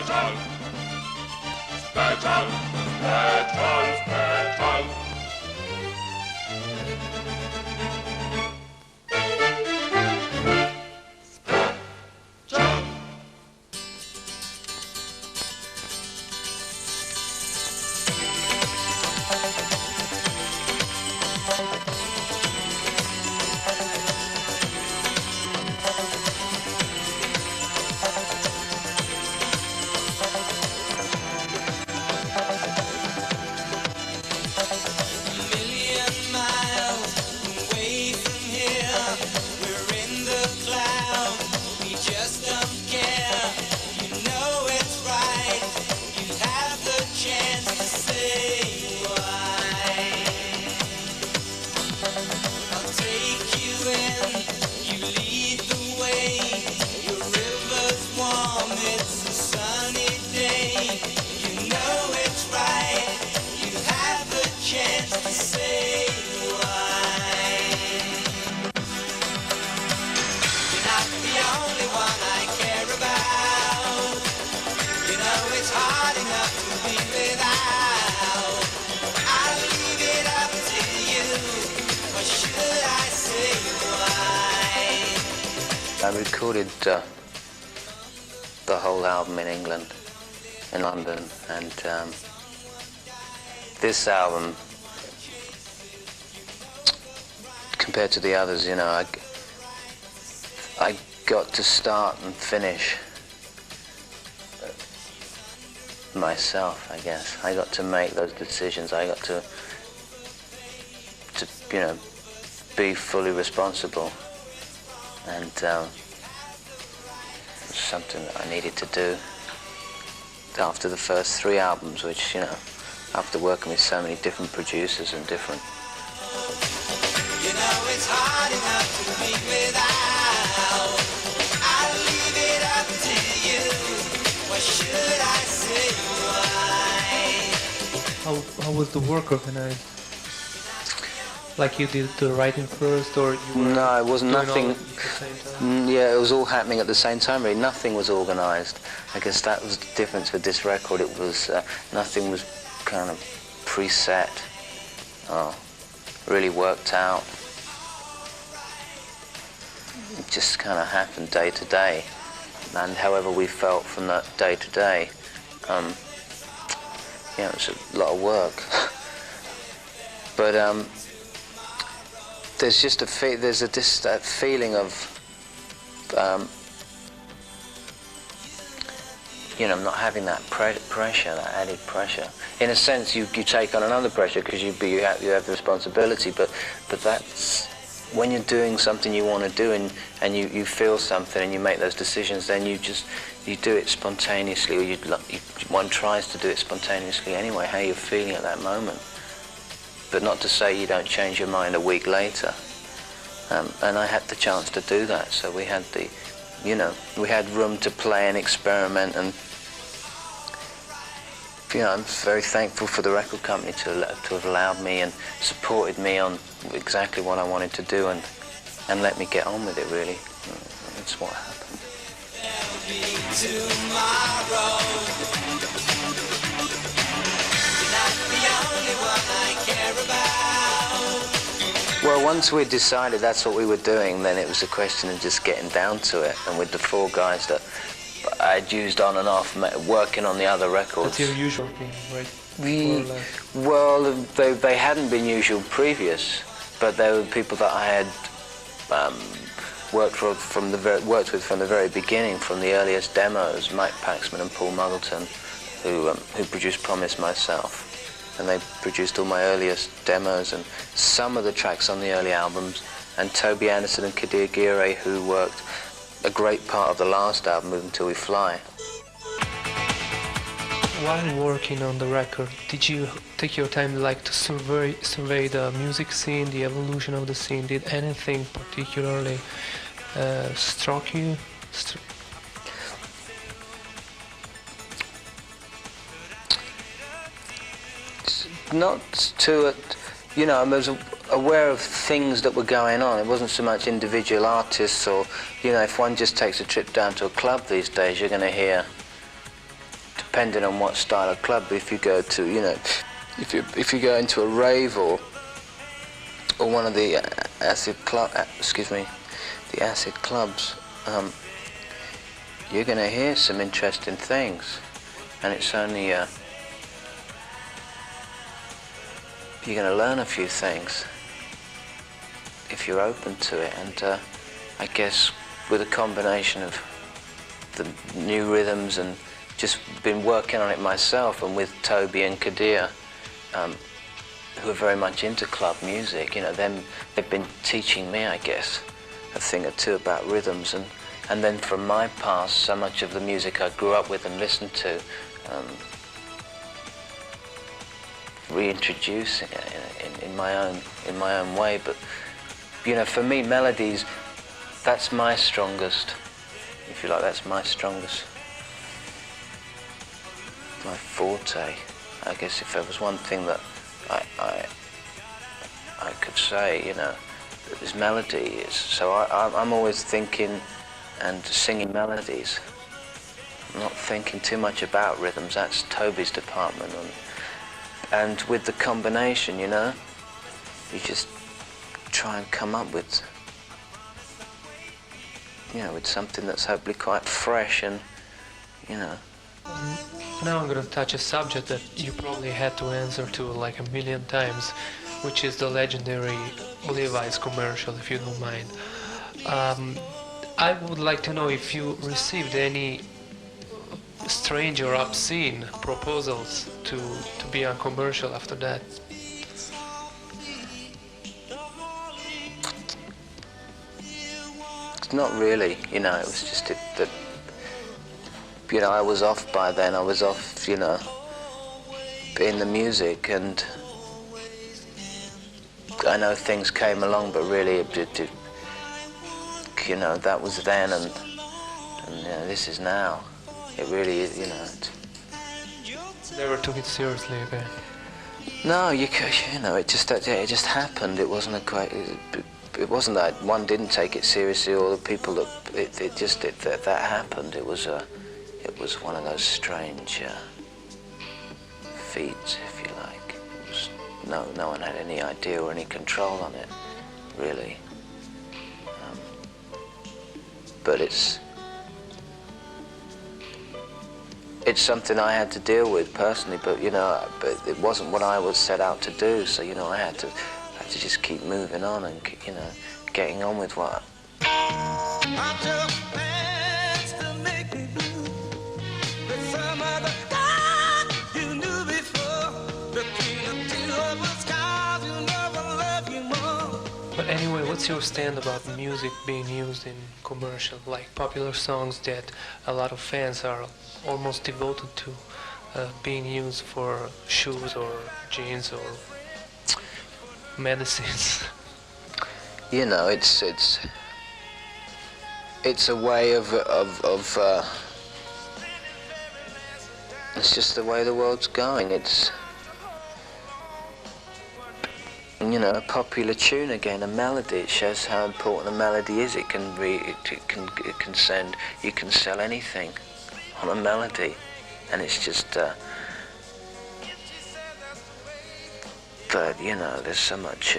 special, special, special, special. I recorded the whole album in England, in London, and this album, compared to the others, you know, I got to start and finish myself, I guess. I got to make those decisions. I got to you know, be fully responsible. And it was something that I needed to do after the first 3 albums, which, you know, after working with so many different producers and different... You know it's hard enough to be without. I'll leave it up to you. What should I say? How was the work organized? Like you did the writing first, or you were... No, it was nothing. All at the same time? Yeah, it was all happening at the same time, really. Nothing was organized. I guess that was the difference with this record. It was, nothing was kind of preset, really worked out. It just kind of happened day to day. And however we felt from that day to day, yeah, it was a lot of work. But there's just that feeling of, you know, not having that pressure, that added pressure. In a sense, you take on another pressure because you have the responsibility, but that's when you're doing something you want to do and you feel something and you make those decisions, then you do it spontaneously, or one tries to do it spontaneously anyway, how you're feeling at that moment. But not to say you don't change your mind a week later. And I had the chance to do that, so we had we had room to play and experiment, and you know, I'm very thankful for the record company to have allowed me and supported me on exactly what I wanted to do and let me get on with it, really. That's what happened. There'll be tomorrow. You're not the only one I care about. Well, once we decided that's what we were doing, then it was a question of just getting down to it. And with the 4 guys that I'd used on and off, working on the other records. That's your usual thing, right? Well, they hadn't been usual previous, but they were people that I had worked with from the very beginning, from the earliest demos. Mike Paxman and Paul Muggleton, who produced Promise Myself. And they produced all my earliest demos and some of the tracks on the early albums, and Toby Anderson and Kadir Gire, who worked a great part of the last album, Move Until We Fly. While working on the record, did you take your time like to survey the music scene, the evolution of the scene? Did anything particularly struck you? Not to, you know, I was aware of things that were going on. It wasn't so much individual artists, or, you know, if one just takes a trip down to a club these days, you're going to hear depending on what style of club. If you go to, you know, if you go into a rave or one of the acid clubs, you're going to hear some interesting things, and it's only you're going to learn a few things if you're open to it. And I guess with a combination of the new rhythms and just been working on it myself, and with Toby and Kadir, who are very much into club music, you know, they've been teaching me, I guess, a thing or two about rhythms, and then from my past, so much of the music I grew up with and listened to, reintroducing it in my own way. But you know, for me, melodies, that's my strongest, if you like, that's my strongest, my forte. I guess if there was one thing that I could say, you know, is melody. So I'm always thinking and singing melodies. I'm not thinking too much about rhythms. That's Toby's department. And with the combination, you know, you just try and come up with, you know, with something that's hopefully quite fresh and, you know. Now I'm going to touch a subject that you probably had to answer to like a million times, which is the legendary Levi's commercial, if you don't mind. I would like to know if you received any strange or obscene proposals to be on commercial after that. Not really, you know, it was just that, you know, I was off by then. I was off, you know, in the music, and I know things came along, but really, you know, that was then, and you know, this is now. It really is, you know. Never took it seriously again. No, you know, it just happened. It wasn't a great. It wasn't that one didn't take it seriously, or the people that that happened. It was one of those strange feats, if you like. It was, no one had any idea or any control on it, really. But it's something I had to deal with personally. But you know, but it wasn't what I was set out to do. So you know, I had to just keep moving on and, you know, getting on with what. But anyway, what's your stand about music being used in commercial, like popular songs that a lot of fans are almost devoted to, being used for shoes or jeans or medicines? You know, it's a way of it's just the way the world's going. It's, you know, a popular tune again, a melody. It shows how important a melody is. It can send. You can sell anything on a melody, and it's just. But you know, there's so much.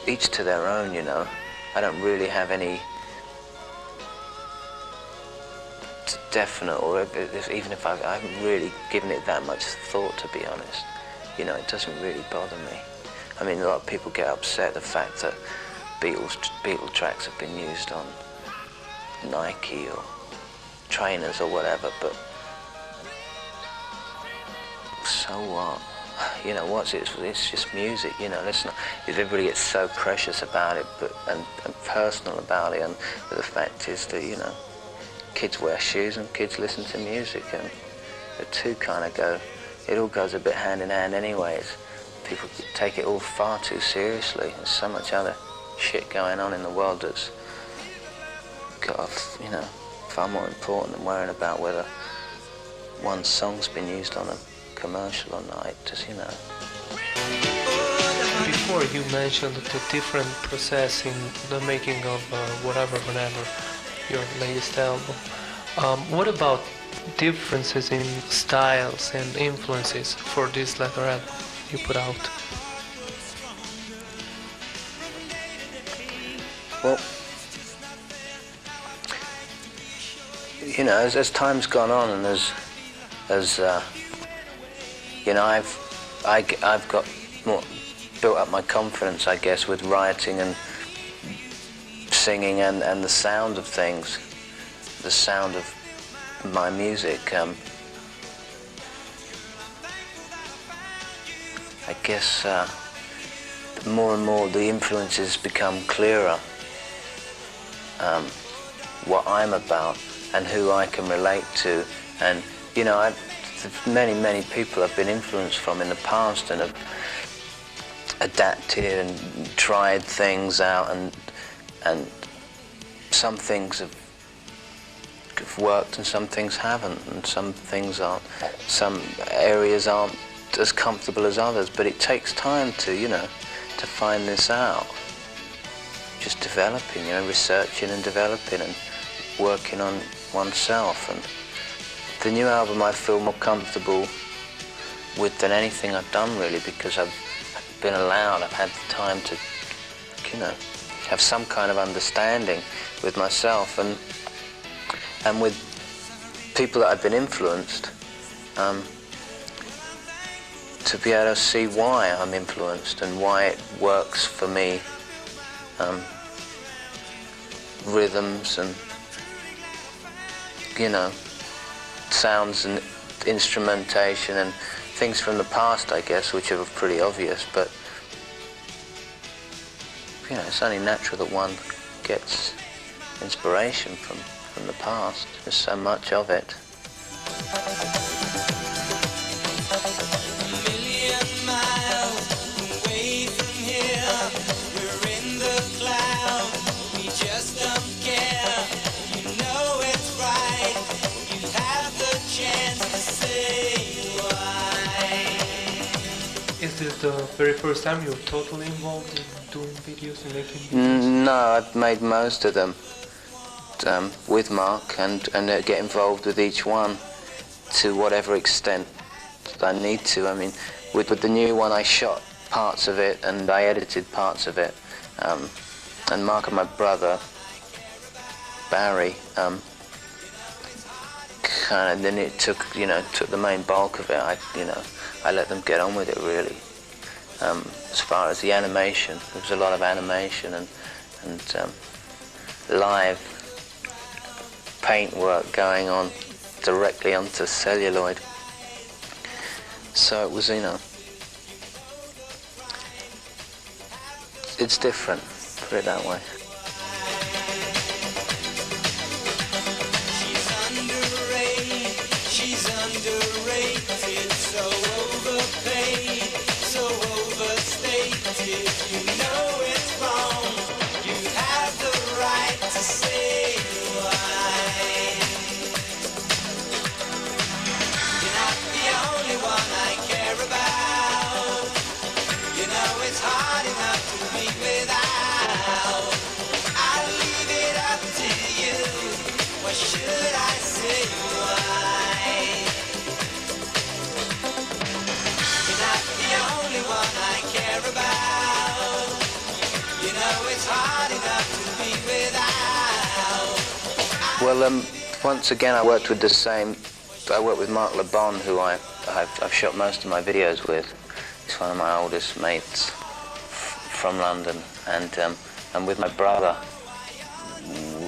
Each to their own, you know. I don't really have any definite, or even if I haven't really given it that much thought, to be honest. You know, it doesn't really bother me. I mean, a lot of people get upset the fact that Beatle tracks have been used on Nike or trainers or whatever, but so what? You know, what's it? It's just music, you know. Let's not, everybody gets so precious about it, and personal about it, and the fact is that, you know, kids wear shoes and kids listen to music, and the two kind of go, it all goes a bit hand in hand anyways. People take it all far too seriously. There's so much other shit going on in the world that's got, you know, far more important than worrying about whether one song's been used on a commercial or not. Just, you know. Before you mentioned the different process in the making of whatever, your latest album. What about differences in styles and influences for this latter album you put out? Well, you know, as time's gone on, and as you know, I've got more built up my confidence, I guess, with writing and singing and the sound of things, the sound of my music. I guess more and more the influences become clearer. What I'm about and who I can relate to, and you know, many people I've been influenced from in the past and have adapted and tried things out, and some things have worked and some things haven't, and some areas aren't as comfortable as others, but it takes time to, you know, to find this out. Just developing, you know, researching and developing and working on oneself. And the new album I feel more comfortable with than anything I've done, really, because I've been allowed, I've had the time to, you know, have some kind of understanding with myself and with people that I've been influenced, to be able to see why I'm influenced and why it works for me. Rhythms and, you know, sounds and instrumentation and things from the past, I guess, which are pretty obvious, but you know, it's only natural that one gets inspiration from the past. There's so much of it. Is this the very first time you're totally involved in doing videos and making videos? No, I've made most of them with Mark and get involved with each one to whatever extent I need to. I mean, with the new one I shot parts of it and I edited parts of it. And Mark and my brother, Barry, kind of, then it took the main bulk of it. I let them get on with it, really. As far as the animation, there was a lot of animation and live paint work going on directly onto celluloid. So it was, you know, it's different, put it that way. She's underrated, so overpaid, so overstated. You know it's wrong, you have the right to say why. You're not the only one I care about. You know it's hard enough to be without. I'll leave it up to you. Or should I say why? You're not the only one I care about. You know it's hard enough to be without. Well, once again I worked with Mark LeBon, who I've shot most of my videos with. He's one of my oldest mates from London, and with my brother,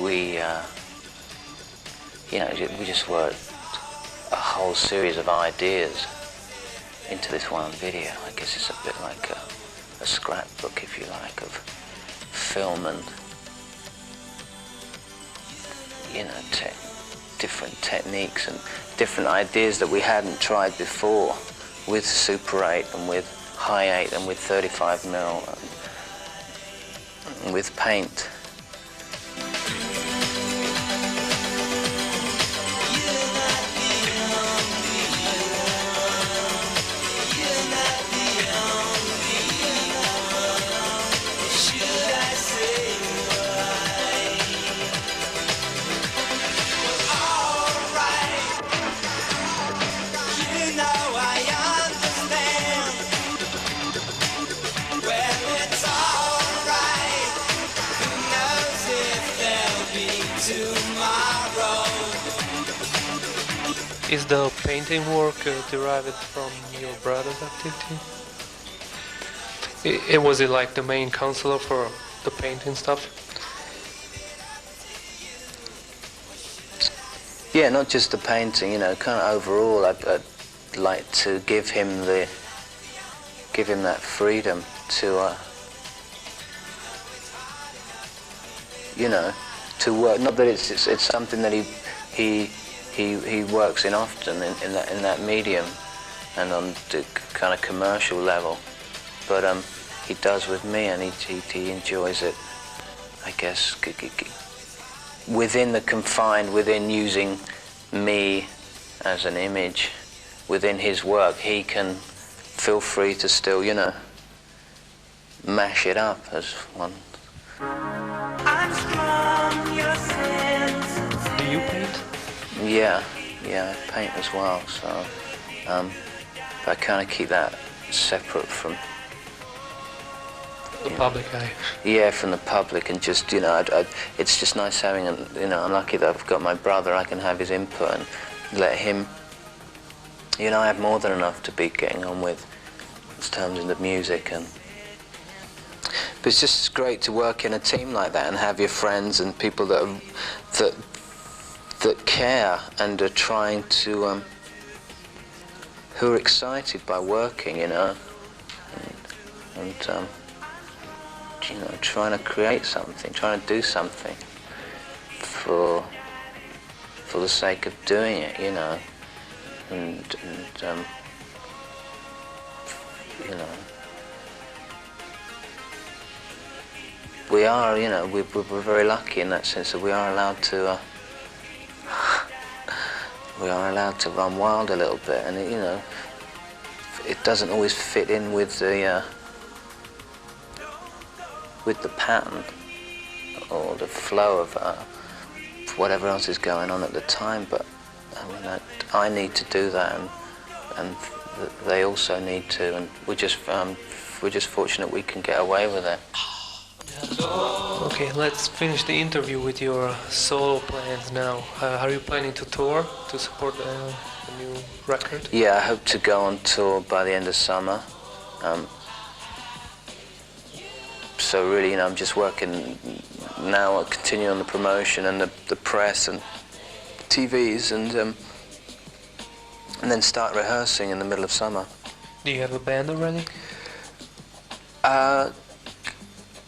we just worked a whole series of ideas into this one video. I guess it's a bit like a scrapbook, if you like, of film and, you know, different techniques and different ideas that we hadn't tried before with Super 8 and with High 8 and with 35mm and with paint. All tomorrow. Is the painting work derived from your brother's activity? Was it like the main counselor for the painting stuff? Yeah, not just the painting, you know, kind of overall I'd like to give him that freedom to you know, to work. Not that it's something that he works in often in that medium and on the kind of commercial level, but he does with me, and he enjoys it, I guess, within using me as an image within his work. He can feel free to still, you know, mash it up as one. Do you paint? Yeah, I paint as well, so but I kind of keep that separate from the public eye. Yeah, from the public, and just, you know, it's just nice having, you know, I'm lucky that I've got my brother. I can have his input and let him, you know, I have more than enough to be getting on with in terms of the music, but it's just great to work in a team like that and have your friends and people that care and are trying to, who are excited by working, you know, and you know, trying to create something, trying to do something for the sake of doing it, you know, and you know, we are, you know, we're very lucky in that sense that we are allowed to run wild a little bit, and you know, it doesn't always fit in with the pattern or the flow of whatever else is going on at the time, but I mean, I need to do that, and they also need to, and we're just fortunate we can get away with it. Okay, let's finish the interview with your solo plans now. Are you planning to tour to support the new record? Yeah, I hope to go on tour by the end of summer. So really, you know, I'm just working now on continuing on the promotion and the press and TVs, and then start rehearsing in the middle of summer. Do you have a band already?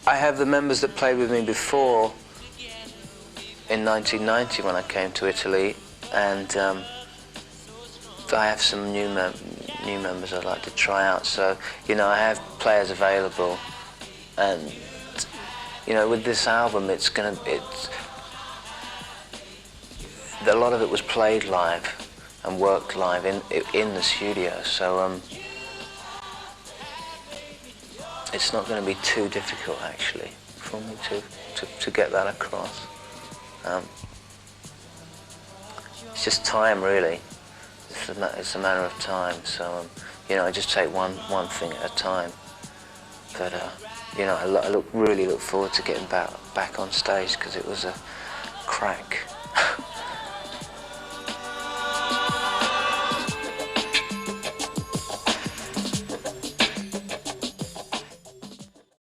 I have the members that played with me before in 1990 when I came to Italy, and I have some new members I'd like to try out. So, you know, I have players available, and you know, with this album, a lot of it was played live and worked live in the studio. So it's not going to be too difficult, actually, for me to get that across. It's just time, really. It's a matter of time. So, you know, I just take one thing at a time. But, you know, I really look forward to getting back on stage, because it was a crack.